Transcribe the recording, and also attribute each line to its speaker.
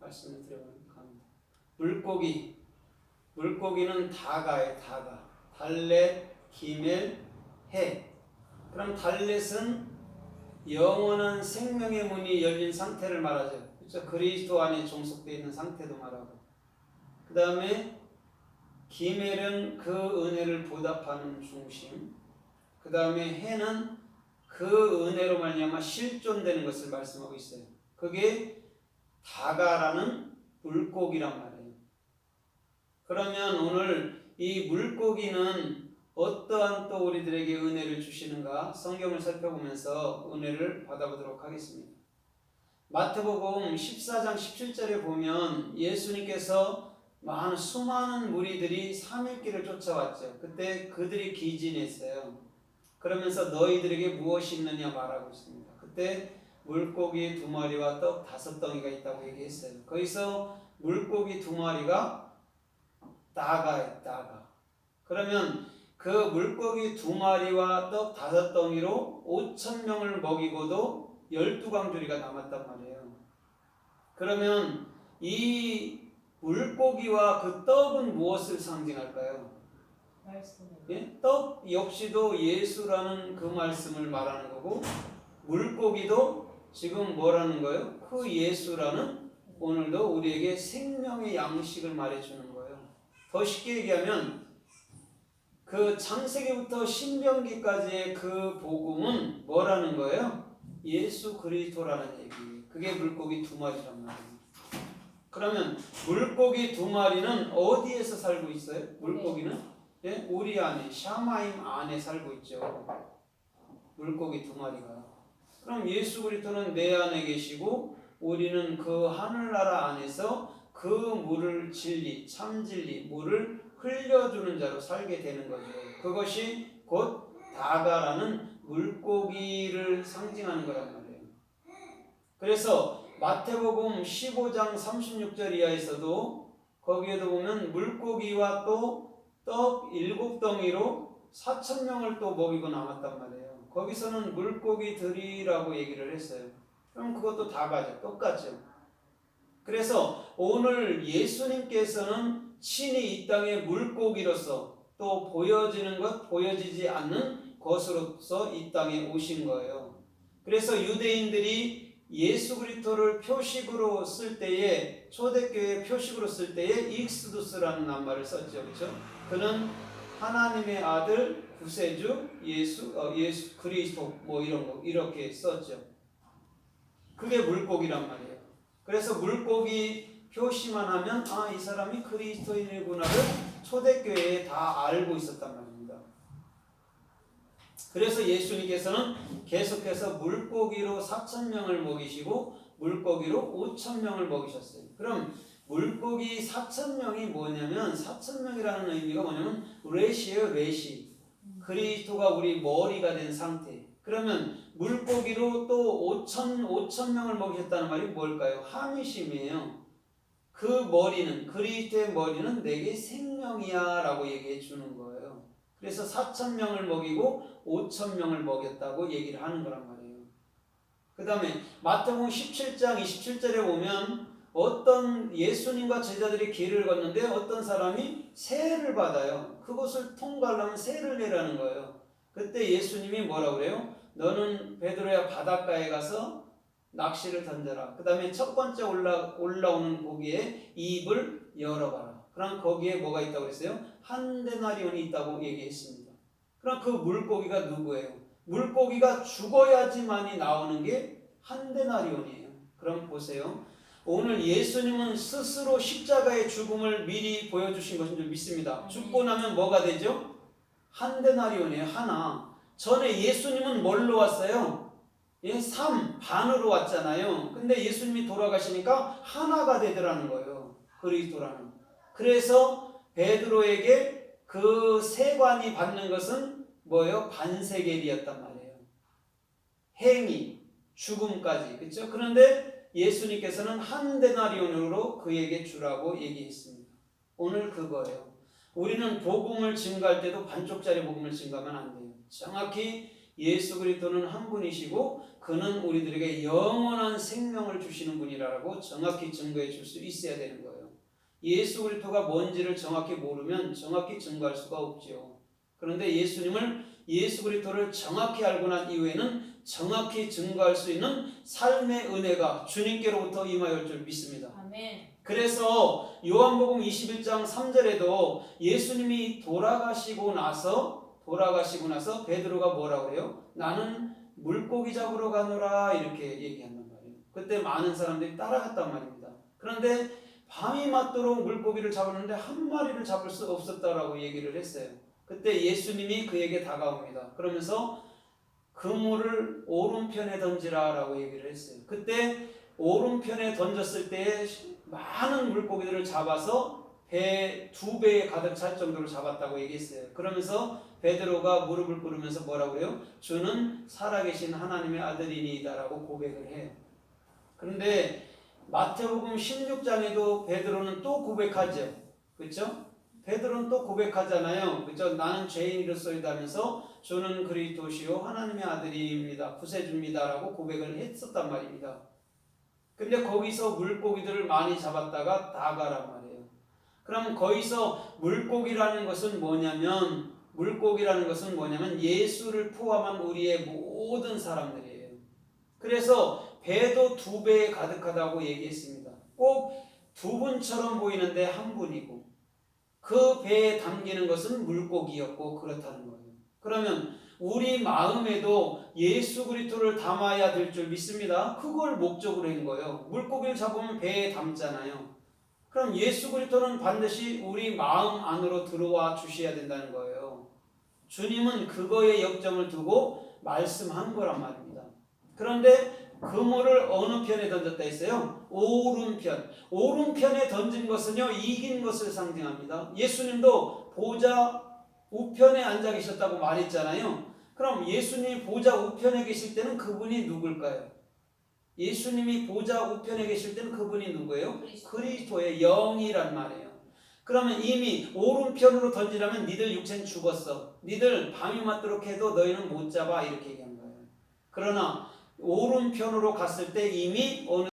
Speaker 1: 말씀을 드려볼까 합니다. 물고기는 다가예요. 다가. 달렛, 기멜, 해. 그럼 달렛은 영원한 생명의 문이 열린 상태를 말하죠. 그렇죠? 그리스도 안에 종속되어 있는 상태도 말하고. 그 다음에 기멜은 그 은혜를 보답하는 중심. 그 다음에 해는 그 은혜로 말미암아 실존되는 것을 말씀하고 있어요. 그게 다가라는 물고기란 말이에요. 그러면 오늘 이 물고기는 어떠한 또 우리들에게 은혜를 주시는가 성경을 살펴보면서 은혜를 받아보도록 하겠습니다. 마태복음 14장 17절에 보면 예수님께서 수많은 무리들이 3일길을 쫓아왔죠. 그때 그들이 기진했어요. 그러면서 너희들에게 무엇이 있느냐 말하고 있습니다. 그때 물고기 2마리와 떡 5덩이가 있다고 얘기했어요. 거기서 물고기 2마리가 다가. 그러면 그 물고기 2마리와 떡 5덩이로 5,000명을 먹이고도 12광주리가 남았단 말이에요. 그러면 이 물고기와 그 떡은 무엇을 상징할까요? 예? 떡 역시도 예수라는 그 말씀을 말하는 거고, 물고기도 지금 뭐라는 거예요? 그 예수라는 오늘도 우리에게 생명의 양식을 말해주는 거예요. 더 쉽게 얘기하면 그 창세기부터 신명기까지의 그 복음은 뭐라는 거예요? 예수 그리스도라는 얘기예요. 그게 물고기 2마리란 말이에요. 그러면 물고기 2마리는 어디에서 살고 있어요? 물고기는 예? 우리 안에 샤마임 안에 살고 있죠. 물고기 2마리가. 그럼 예수 그리스도는 내 안에 계시고 우리는 그 하늘나라 안에서 그 물을 진리, 참 진리, 물을 흘려주는 자로 살게 되는 거죠. 그것이 곧 다가라는 물고기를 상징하는 거란 말이에요. 그래서 마태복음 15장 36절 이하에서도 거기에도 보면 물고기와 또 떡 7덩이로 4,000명을 또 먹이고 남았단 말이에요. 거기서는 물고기들이라고 얘기를 했어요. 그럼 그것도 다가죠. 똑같죠. 그래서 오늘 예수님께서는 친히 이 땅의 물고기로서 또 보여지는 것, 보여지지 않는 것으로서 이 땅에 오신 거예요. 그래서 유대인들이 예수 그리스도를 표식으로 쓸 때에, 초대교회 표식으로 쓸 때에 익스두스라는 낱말을 썼죠. 그렇죠? 그는 하나님의 아들, 구세주, 예수 그리스도 뭐 이런 거 이렇게 썼죠. 그게 물고기란 말이에요. 그래서 물고기 표시만 하면 이 사람이 그리스도인이구나를 초대교회에 다 알고 있었단 말입니다. 그래서 예수님께서는 계속해서 물고기로 4,000명을 먹이시고 물고기로 5,000명을 먹이셨어요. 그럼 물고기 4,000명이 뭐냐면 4,000명이라는 의미가 뭐냐면 레시예요. 레시. 그리스도가 우리 머리가 된 상태. 그러면 물고기로 또 5,000명을 먹이셨다는 말이 뭘까요? 함이심이에요. 그 머리는, 그리스도의 머리는 내게 생명이야 라고 얘기해 주는 거예요. 그래서 4,000명을 먹이고 5,000명을 먹였다고 얘기를 하는 거란 말이에요. 그 다음에 마태복음 17장 27절에 보면 어떤 예수님과 제자들이 길을 걷는데 어떤 사람이 새를 받아요. 그것을 통과하려면 새를 내라는 거예요. 그때 예수님이 뭐라고 그래요? 너는 베드로야 바닷가에 가서 낚시를 던져라. 그 다음에 첫 번째 올라오는 고기에 입을 열어봐라. 그럼 거기에 뭐가 있다고 그랬어요? 한 데나리온이 있다고 얘기했습니다. 그럼 그 물고기가 누구예요? 물고기가 죽어야지만이 나오는 게 한 데나리온이에요. 그럼 보세요. 오늘 예수님은 스스로 십자가의 죽음을 미리 보여주신 것인 줄 믿습니다. 죽고 나면 뭐가 되죠? 한 데나리온이에요. 하나. 전에 예수님은 뭘로 왔어요? 반으로 왔잖아요. 근데 예수님이 돌아가시니까 하나가 되더라는 거예요. 그리스도라는. 그래서 베드로에게 그 세관이 받는 것은 뭐예요? 반세겔이었단 말이에요. 행위, 죽음까지. 그렇죠? 그런데 예수님께서는 한 데나리온으로 그에게 주라고 얘기했습니다. 오늘 그거예요. 우리는 복음을 증거할 때도 반쪽짜리 복음을 증거하면 안 돼요. 정확히 예수 그리스도는 한 분이시고 그는 우리들에게 영원한 생명을 주시는 분이라고 정확히 증거해 줄 수 있어야 되는 거예요. 예수 그리스도가 뭔지를 정확히 모르면 정확히 증거할 수가 없지요. 그런데 예수 그리스도를 정확히 알고 난 이후에는 정확히 증거할 수 있는 삶의 은혜가 주님께로부터 임하였을 줄 믿습니다.
Speaker 2: 아멘.
Speaker 1: 그래서 요한복음 21장 3절에도 예수님이 돌아가시고 나서 베드로가 뭐라고 그래요? 나는 물고기 잡으러 가노라 이렇게 얘기한단 말이에요. 그때 많은 사람들이 따라갔단 말입니다. 그런데 밤이 맞도록 물고기를 잡았는데 한 마리를 잡을 수 없었다라고 얘기를 했어요. 그때 예수님이 그에게 다가옵니다. 그러면서 그물을 오른편에 던지라라고 얘기를 했어요. 그때 오른편에 던졌을 때에 많은 물고기들을 잡아서 배 2배에 가득 찰 정도로 잡았다고 얘기했어요. 그러면서 베드로가 무릎을 꿇으면서 뭐라고 그래요? 주는 살아계신 하나님의 아들이니이다라고 고백을 해요. 그런데 마태복음 16장에도 베드로는 또 고백하죠. 그렇죠? 베드로는 또 고백하잖아요. 그렇죠? 나는 죄인이로소이다면서 주는 그리스도시요 하나님의 아들입니다. 구세주입니다라고 고백을 했었단 말입니다. 근데 거기서 물고기들을 많이 잡았다가 나가란 말이에요. 그럼 거기서 물고기라는 것은 뭐냐면 예수를 포함한 우리의 모든 사람들이에요. 그래서 배도 2배에 가득하다고 얘기했습니다. 꼭 2분처럼 보이는데 한 분이고 그 배에 담기는 것은 물고기였고 그렇다는 거예요. 그러면 우리 마음에도 예수 그리스도를 담아야 될 줄 믿습니다. 그걸 목적으로 한 거예요. 물고기를 잡으면 배에 담잖아요. 그럼 예수 그리스도는 반드시 우리 마음 안으로 들어와 주셔야 된다는 거예요. 주님은 그거에 역점을 두고 말씀한 거란 말입니다. 그런데 그물을 어느 편에 던졌다 했어요? 오른편. 오른편에 던진 것은요, 이긴 것을 상징합니다. 예수님도 보좌 우편에 앉아 계셨다고 말했잖아요. 그럼 예수님이 보좌 우편에 계실 때는 그분이 누굴까요? 예수님이 보좌 우편에 계실 때는 그분이 누구예요? 그리스도의 영이란 말이에요. 그러면 이미 오른편으로 던지라면 니들 육체는 죽었어. 니들 밤이 맞도록 해도 너희는 못 잡아 이렇게 얘기한 거예요. 그러나 오른편으로 갔을 때 이미 어느